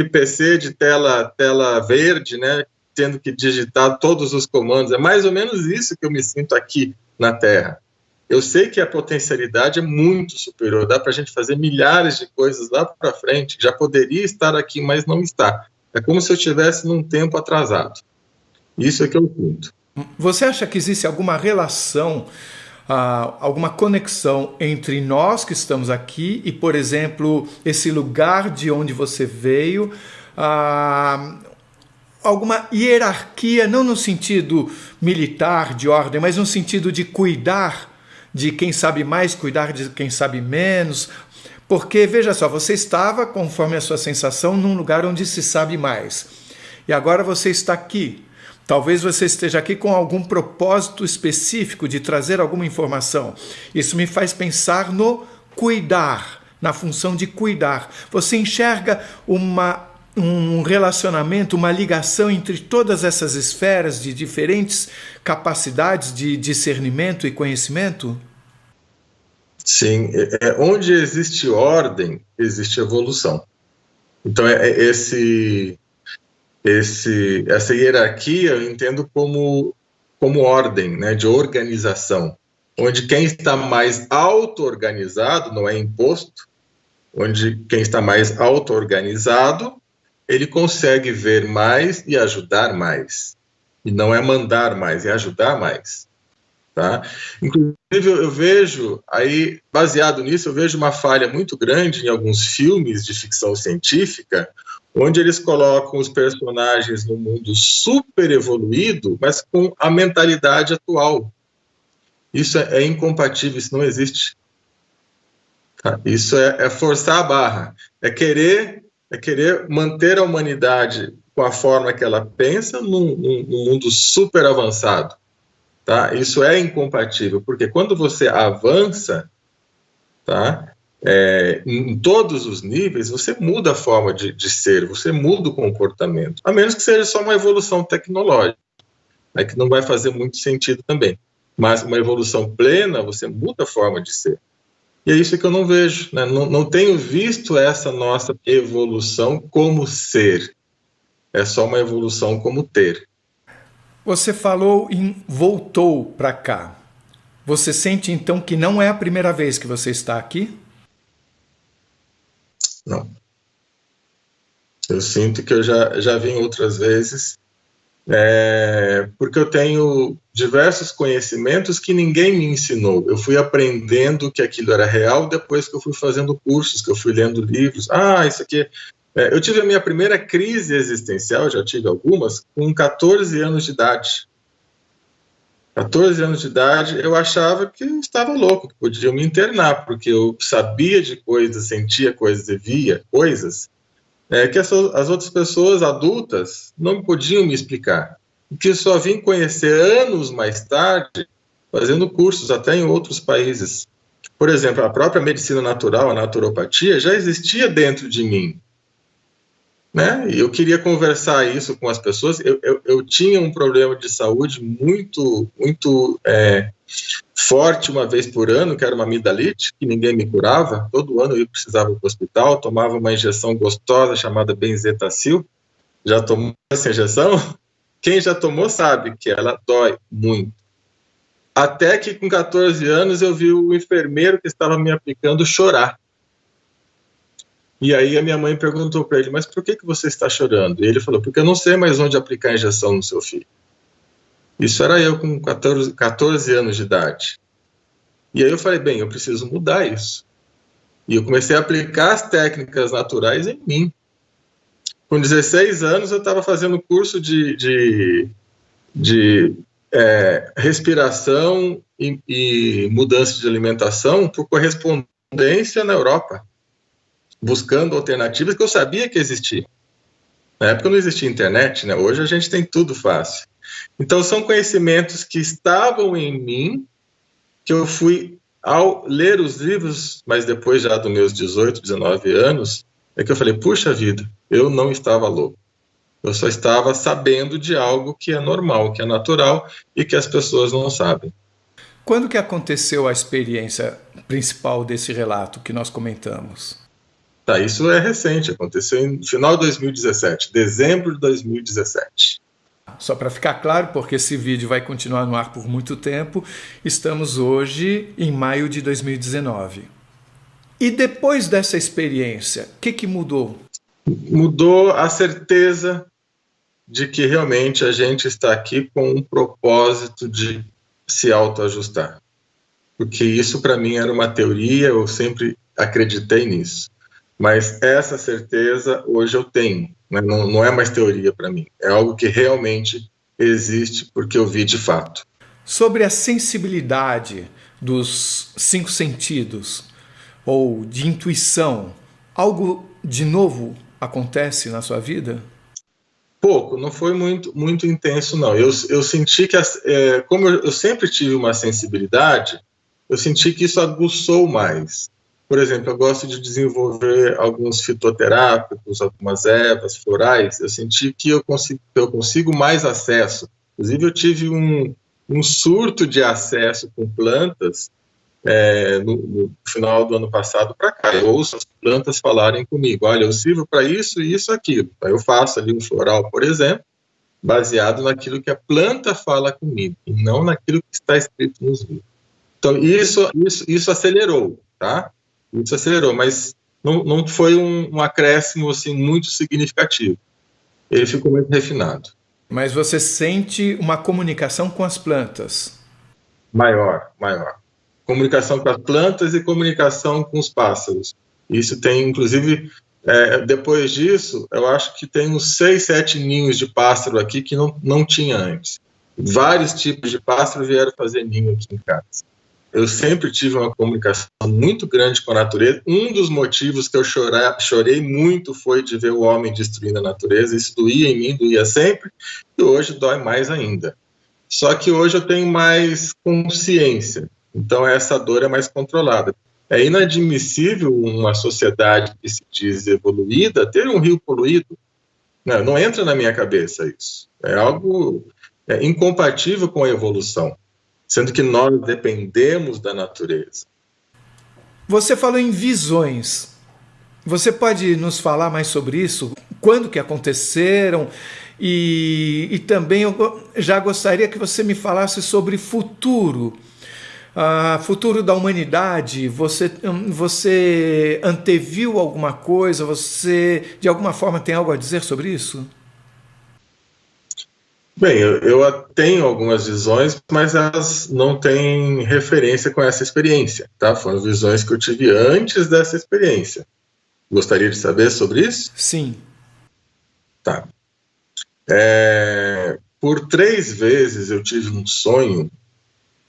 PC de tela verde, né, tendo que digitar todos os comandos. É mais ou menos isso que eu me sinto aqui na Terra. Eu sei que a potencialidade é muito superior, dá para a gente fazer milhares de coisas lá para frente, já poderia estar aqui, mas não está. É como se eu estivesse num tempo atrasado. Isso é que eu sinto. Você acha que existe alguma relação, alguma conexão entre nós que estamos aqui e, por exemplo, esse lugar de onde você veio, alguma hierarquia, não no sentido militar, de ordem, mas no sentido de cuidar de quem sabe mais, cuidar de quem sabe menos? Porque, veja só, você estava, conforme a sua sensação, num lugar onde se sabe mais. E agora você está aqui. Talvez você esteja aqui com algum propósito específico de trazer alguma informação. Isso me faz pensar no cuidar, na função de cuidar. Você enxerga um relacionamento, uma ligação entre todas essas esferas de diferentes capacidades de discernimento e conhecimento? Sim, onde existe ordem, existe evolução. Então, essa hierarquia eu entendo como ordem, né, de organização, onde quem está mais auto-organizado não é imposto, onde quem está mais auto-organizado, ele consegue ver mais e ajudar mais. E não é mandar mais, é ajudar mais. Tá? Inclusive, eu vejo, aí, baseado nisso, eu vejo uma falha muito grande em alguns filmes de ficção científica, onde eles colocam os personagens num mundo super evoluído, mas com a mentalidade atual. Isso é incompatível, isso não existe. Tá? Isso é forçar a barra, é querer é querer manter a humanidade com a forma que ela pensa num mundo super avançado. Tá? Isso é incompatível, porque quando você avança, tá? Em todos os níveis, você muda a forma de ser, você muda o comportamento, a menos que seja só uma evolução tecnológica, né, que não vai fazer muito sentido também. Mas uma evolução plena, você muda a forma de ser. E é isso que eu não vejo, né? Não tenho visto essa nossa evolução como ser, é só uma evolução como ter. Você falou em voltou para cá. Você sente então que não é a primeira vez que você está aqui? Não. Eu sinto que eu já vim outras vezes, porque eu tenho diversos conhecimentos que ninguém me ensinou. Eu fui aprendendo que aquilo era real depois que eu fui fazendo cursos, que eu fui lendo livros. Isso aqui... eu tive a minha primeira crise existencial, já tive algumas, com 14 anos de idade. 14 anos de idade, eu achava que eu estava louco, que podiam me internar, porque eu sabia de coisas, sentia coisas e via coisas que as outras pessoas adultas não podiam me explicar. Que eu só vim conhecer anos mais tarde, fazendo cursos até em outros países. Por exemplo, a própria medicina natural, a naturopatia, já existia dentro de mim. Né? E eu queria conversar isso com as pessoas. Eu tinha um problema de saúde muito forte uma vez por ano, que era uma amidalite, que ninguém me curava. Todo ano eu precisava ir para o hospital, tomava uma injeção gostosa chamada benzetacil. Já tomou essa injeção? Quem já tomou sabe que ela dói muito. Até que com 14 anos eu vi o enfermeiro que estava me aplicando chorar. E aí a minha mãe perguntou para ele, mas por que você está chorando? E ele falou, porque eu não sei mais onde aplicar a injeção no seu filho. Isso era eu com 14 anos de idade. E aí eu falei, bem, eu preciso mudar isso. E eu comecei a aplicar as técnicas naturais em mim. Com 16 anos eu estava fazendo curso de respiração e mudança de alimentação por correspondência na Europa, buscando alternativas que eu sabia que existiam. Na época não existia internet, né? Hoje a gente tem tudo fácil. Então são conhecimentos que estavam em mim, que eu fui, ao ler os livros, mas depois já dos meus 18, 19 anos, é que eu falei, puxa vida, eu não estava louco. Eu só estava sabendo de algo que é normal, que é natural e que as pessoas não sabem. Quando que aconteceu a experiência principal desse relato que nós comentamos? Tá, isso é recente, aconteceu no final de 2017, dezembro de 2017. Só para ficar claro, porque esse vídeo vai continuar no ar por muito tempo, estamos hoje em maio de 2019. E depois dessa experiência, o que mudou? Mudou a certeza de que realmente a gente está aqui com um propósito de se autoajustar. Porque isso para mim era uma teoria, eu sempre acreditei nisso. Mas essa certeza hoje eu tenho, né? Não é mais teoria para mim, é algo que realmente existe porque eu vi de fato. Sobre a sensibilidade dos 5 sentidos ou de intuição, algo de novo acontece na sua vida? Pouco, não foi muito intenso não. Eu senti que, como eu sempre tive uma sensibilidade, eu senti que isso aguçou mais. Por exemplo, eu gosto de desenvolver alguns fitoterápicos, algumas ervas florais. Eu senti que eu consigo mais acesso. Inclusive, eu tive um surto de acesso com plantas no final do ano passado para cá. Eu ouço as plantas falarem comigo, olha, eu sirvo para isso e isso aquilo. Eu faço ali um floral, por exemplo, baseado naquilo que a planta fala comigo, e não naquilo que está escrito nos livros. Então, isso acelerou, tá? Isso acelerou, mas não foi um acréscimo assim, muito significativo. Ele ficou muito refinado. Mas você sente uma comunicação com as plantas? Maior. Comunicação com as plantas e comunicação com os pássaros. Isso tem, inclusive, depois disso, eu acho que tem uns 6, 7 ninhos de pássaro aqui que não tinha antes. Vários tipos de pássaro vieram fazer ninho aqui em casa. eu sempre tive uma comunicação muito grande com a natureza. Um dos motivos que eu chorei muito foi de ver o homem destruindo a natureza. Isso doía em mim, doía sempre, e hoje dói mais ainda. Só que hoje eu tenho mais consciência, então essa dor é mais controlada. É inadmissível uma sociedade que se diz evoluída ter um rio poluído. Não entra na minha cabeça isso. É algo incompatível com a evolução, sendo que nós dependemos da natureza. Você falou em visões. Você pode nos falar mais sobre isso? Quando que aconteceram? E também eu já gostaria que você me falasse sobre futuro. Futuro da humanidade. Você anteviu alguma coisa? Você, de alguma forma, tem algo a dizer sobre isso? Bem, eu tenho algumas visões, mas elas não têm referência com essa experiência, tá? Foram visões que eu tive antes dessa experiência. Gostaria de saber sobre isso? Sim. Tá. Por 3 vezes eu tive um sonho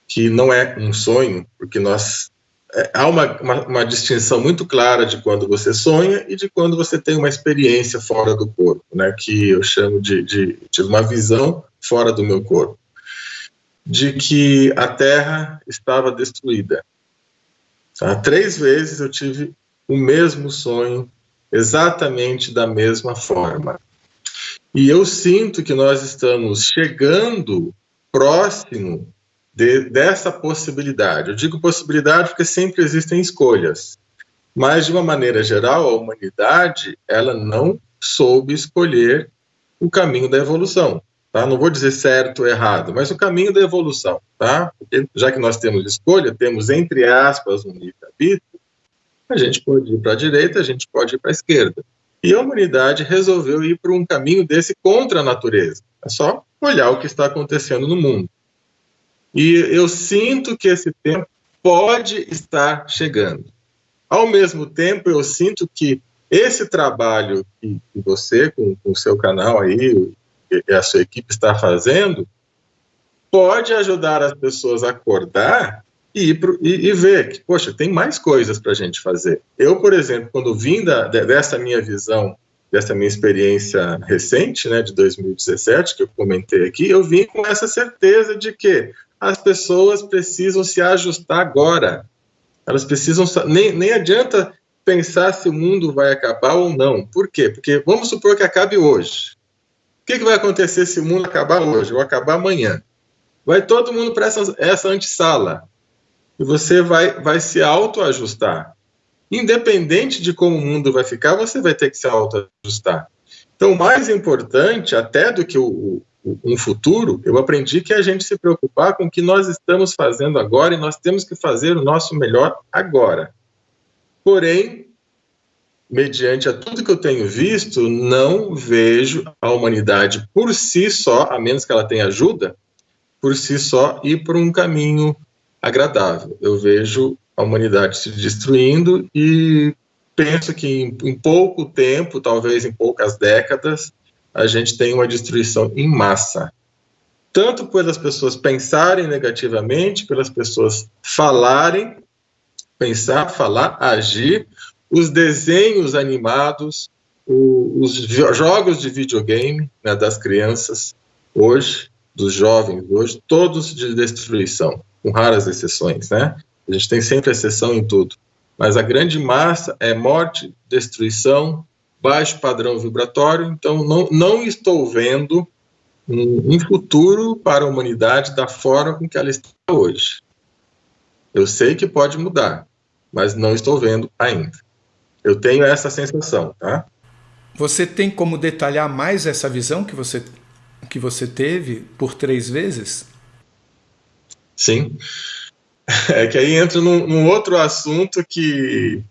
que não é um sonho, porque há uma distinção muito clara de quando você sonha e de quando você tem uma experiência fora do corpo, né, que eu chamo de uma visão fora do meu corpo, de que a Terra estava destruída. 3 vezes eu tive o mesmo sonho, exatamente da mesma forma. E eu sinto que nós estamos chegando próximo dessa possibilidade. Eu digo possibilidade porque sempre existem escolhas, mas de uma maneira geral a humanidade ela não soube escolher o caminho da evolução, tá? Não vou dizer certo ou errado, mas o caminho da evolução, tá? Porque já que nós temos escolha, temos entre aspas um livre-arbítrio, a gente pode ir para a direita, a gente pode ir para a esquerda. E a humanidade resolveu ir para um caminho desse contra a natureza. É só olhar o que está acontecendo no mundo. E eu sinto que esse tempo pode estar chegando. Ao mesmo tempo, eu sinto que esse trabalho que você, com o seu canal aí, e a sua equipe está fazendo, pode ajudar as pessoas a acordar e ver que, poxa, tem mais coisas para a gente fazer. Eu, por exemplo, quando vim dessa minha visão, dessa minha experiência recente, né, de 2017, que eu comentei aqui, eu vim com essa certeza de que as pessoas precisam se ajustar agora. Elas precisam... Nem adianta pensar se o mundo vai acabar ou não. Por quê? Porque vamos supor que acabe hoje. O que vai acontecer se o mundo acabar hoje ou acabar amanhã? Vai todo mundo para essa antessala. E você vai se autoajustar. Independente de como o mundo vai ficar, você vai ter que se autoajustar. Então, o mais importante, até do que um futuro, eu aprendi que a gente se preocupar com o que nós estamos fazendo agora e nós temos que fazer o nosso melhor agora. Porém, mediante a tudo que eu tenho visto, não vejo a humanidade por si só, a menos que ela tenha ajuda, por si só ir por um caminho agradável. Eu vejo a humanidade se destruindo e penso que em pouco tempo, talvez em poucas décadas, a gente tem uma destruição em massa. Tanto pelas pessoas pensarem negativamente, pelas pessoas falarem, pensar, falar, agir, os desenhos animados, os jogos de videogame, né, das crianças hoje, dos jovens hoje, todos de destruição, com raras exceções, né? A gente tem sempre exceção em tudo. Mas a grande massa é morte, destruição, baixo padrão vibratório, então não estou vendo um futuro para a humanidade da forma com que ela está hoje. Eu sei que pode mudar, mas não estou vendo ainda. Eu tenho essa sensação, tá? Você tem como detalhar mais essa visão que você teve por 3 vezes? Sim. É que aí entra num outro assunto que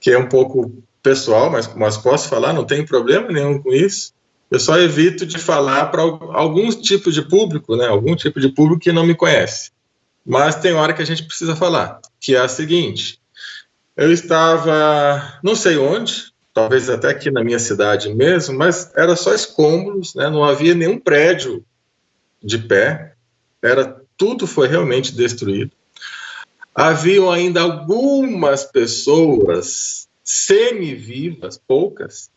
é um pouco pessoal, mas posso falar, não tem problema nenhum com isso. Eu só evito de falar para alguns tipos de público, né? Algum tipo de público que não me conhece. Mas tem hora que a gente precisa falar, que é a seguinte: eu estava, não sei onde, talvez até aqui na minha cidade mesmo, mas era só escombros, né? Não havia nenhum prédio de pé, tudo foi realmente destruído. haviam ainda algumas pessoas semi-vivas, poucas.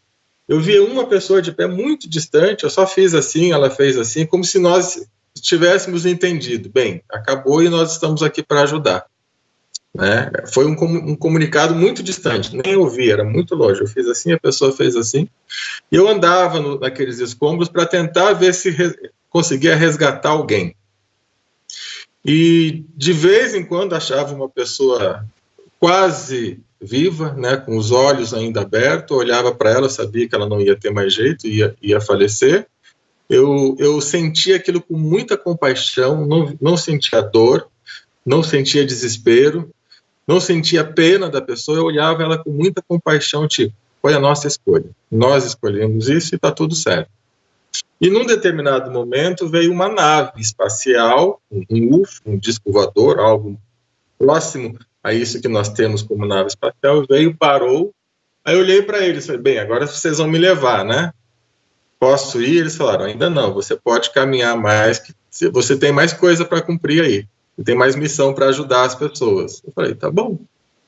Eu via uma pessoa de pé muito distante, eu só fiz assim, ela fez assim, como se nós tivéssemos entendido. Bem, acabou e nós estamos aqui para ajudar. Né? Foi um comunicado muito distante, nem ouvi, era muito longe. Eu fiz assim, a pessoa fez assim. E eu andava naqueles escombros para tentar ver se conseguia resgatar alguém. E de vez em quando achava uma pessoa quase viva, né, com os olhos ainda abertos, olhava para ela, sabia que ela não ia ter mais jeito, ia falecer. Eu sentia aquilo com muita compaixão, não sentia dor, não sentia desespero, não sentia pena da pessoa, eu olhava ela com muita compaixão, tipo, foi a nossa escolha, nós escolhemos isso e está tudo certo. E num determinado momento veio uma nave espacial, um UFO, um disco voador, algo próximo a isso que nós temos como nave espacial, veio, parou, aí eu olhei para eles e falei, bem, agora vocês vão me levar, né? Posso ir? Eles falaram, ainda não, você pode caminhar mais, que você tem mais coisa para cumprir aí, você tem mais missão para ajudar as pessoas. Eu falei, tá bom.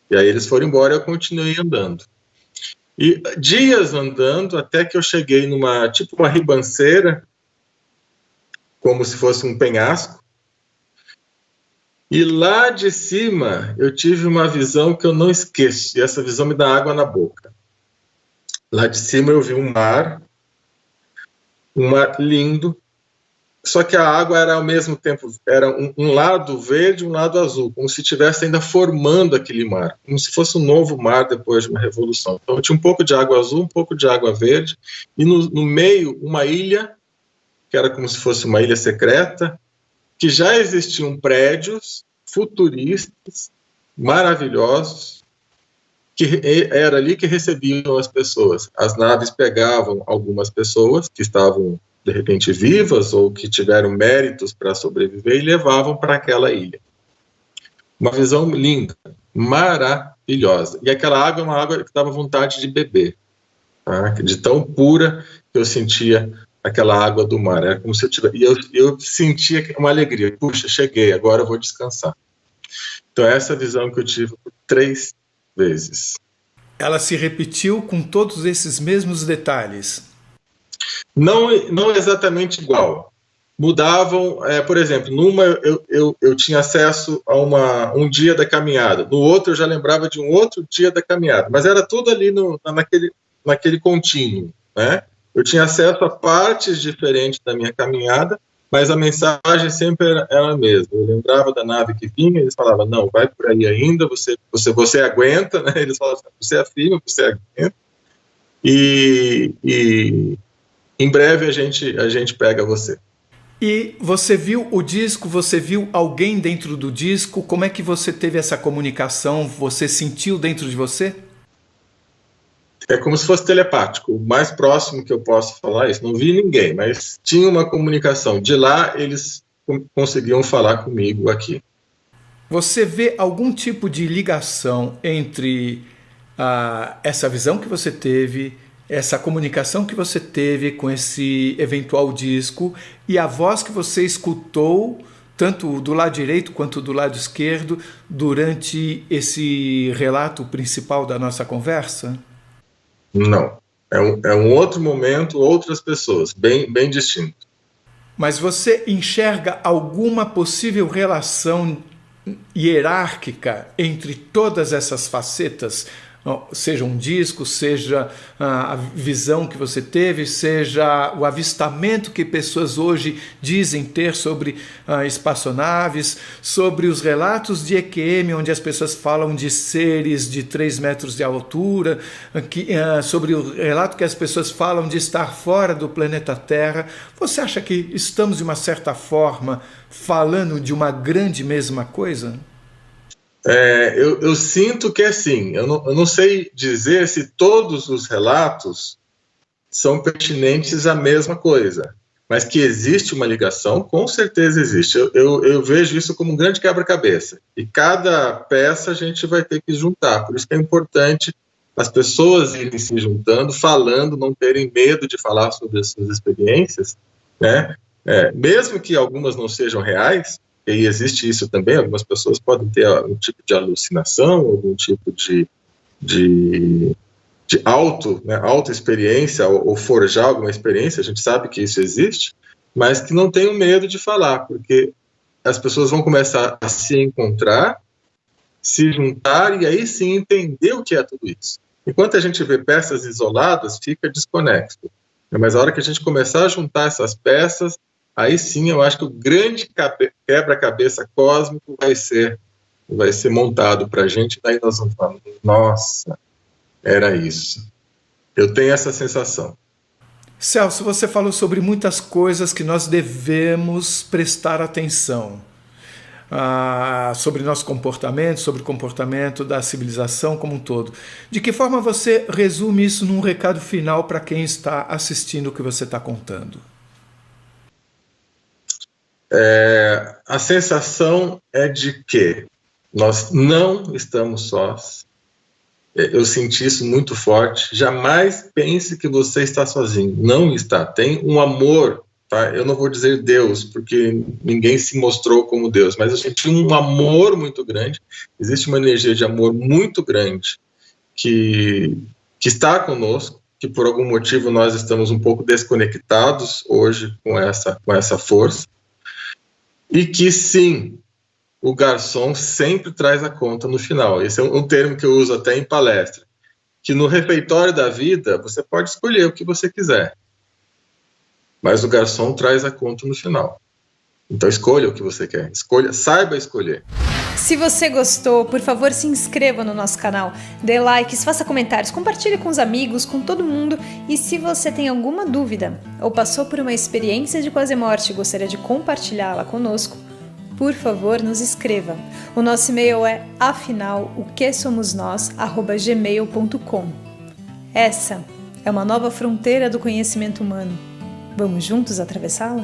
E aí eles foram embora e eu continuei andando. E dias andando, até que eu cheguei tipo uma ribanceira, como se fosse um penhasco, e lá de cima eu tive uma visão que eu não esqueço, e essa visão me dá água na boca. Lá de cima eu vi um mar lindo, só que a água era ao mesmo tempo, era um lado verde e um lado azul, como se estivesse ainda formando aquele mar, como se fosse um novo mar depois de uma revolução. Então tinha um pouco de água azul, um pouco de água verde, e no meio uma ilha, que era como se fosse uma ilha secreta, que já existiam prédios futuristas, maravilhosos, que era ali que recebiam as pessoas. As naves pegavam algumas pessoas que estavam, de repente, vivas ou que tiveram méritos para sobreviver e levavam para aquela ilha. Uma visão linda, maravilhosa. E aquela água é uma água que dava vontade de beber, tá? De tão pura que eu sentia aquela água do mar. Era como se eu tivesse... E eu sentia uma alegria. Puxa, cheguei, agora eu vou descansar. Então, essa visão que eu tive por 3 vezes. Ela se repetiu com todos esses mesmos detalhes? Não exatamente igual. Mudavam, por exemplo, numa eu tinha acesso a um dia da caminhada, no outro eu já lembrava de um outro dia da caminhada, mas era tudo ali naquele contínuo, né? Eu tinha acesso a partes diferentes da minha caminhada, mas a mensagem sempre era a mesma. Eu lembrava da nave que vinha, eles falavam, não, vai por aí ainda, você aguenta, né? Eles falavam, você é firme, você aguenta, e em breve a gente pega você. E você viu o disco, você viu alguém dentro do disco, como é que você teve essa comunicação, você sentiu dentro de você? É como se fosse telepático, o mais próximo que eu posso falar é isso. Não vi ninguém, mas tinha uma comunicação. De lá, eles conseguiam falar comigo aqui. Você vê algum tipo de ligação entre essa visão que você teve, essa comunicação que você teve com esse eventual disco e a voz que você escutou, tanto do lado direito quanto do lado esquerdo, durante esse relato principal da nossa conversa? Não. É um outro momento, outras pessoas, bem distinto. Mas você enxerga alguma possível relação hierárquica entre todas essas facetas? Seja um disco, seja a visão que você teve, seja o avistamento que pessoas hoje dizem ter sobre espaçonaves, sobre os relatos de EQM, onde as pessoas falam de seres de 3 metros de altura, sobre o relato que as pessoas falam de estar fora do planeta Terra. Você acha que estamos, de uma certa forma, falando de uma grande mesma coisa? Eu sinto que é assim. Eu não sei dizer se todos os relatos são pertinentes à mesma coisa, mas que existe uma ligação, com certeza existe. Eu vejo isso como um grande quebra-cabeça, e cada peça a gente vai ter que juntar. Por isso que é importante as pessoas irem se juntando, falando, não terem medo de falar sobre as suas experiências, né? Mesmo que algumas não sejam reais, e existe isso também, algumas pessoas podem ter um tipo de alucinação, algum tipo de auto-experiência, ou forjar alguma experiência, a gente sabe que isso existe, mas que não tenham medo de falar, porque as pessoas vão começar a se encontrar, se juntar, e aí sim entender o que é tudo isso. Enquanto a gente vê peças isoladas, fica desconexo. Mas a hora que a gente começar a juntar essas peças, aí sim eu acho que o grande quebra-cabeça cósmico vai ser montado para a gente, daí nós vamos falar, nossa, era isso. Eu tenho essa sensação. Celso, você falou sobre muitas coisas que nós devemos prestar atenção. Sobre nosso comportamento, sobre o comportamento da civilização como um todo. De que forma você resume isso num recado final para quem está assistindo o que você está contando? A sensação é de que nós não estamos sós. Eu senti isso muito forte. Jamais pense que você está sozinho. Não está. Tem um amor, tá? Eu não vou dizer Deus, porque ninguém se mostrou como Deus, mas eu senti um amor muito grande. Existe uma energia de amor muito grande que está conosco, que por algum motivo nós estamos um pouco desconectados hoje com essa força. E que sim, o garçom sempre traz a conta no final. Esse é um termo que eu uso até em palestra, que no refeitório da vida você pode escolher o que você quiser, mas o garçom traz a conta no final. Então escolha o que você quer, saiba escolher. Se você gostou, por favor, se inscreva no nosso canal, dê likes, faça comentários, compartilhe com os amigos, com todo mundo. E se você tem alguma dúvida ou passou por uma experiência de quase morte e gostaria de compartilhá-la conosco, por favor, nos escreva. O nosso e-mail é afinal-o-que-somos-nós@gmail.com. Essa é uma nova fronteira do conhecimento humano. Vamos juntos atravessá-la?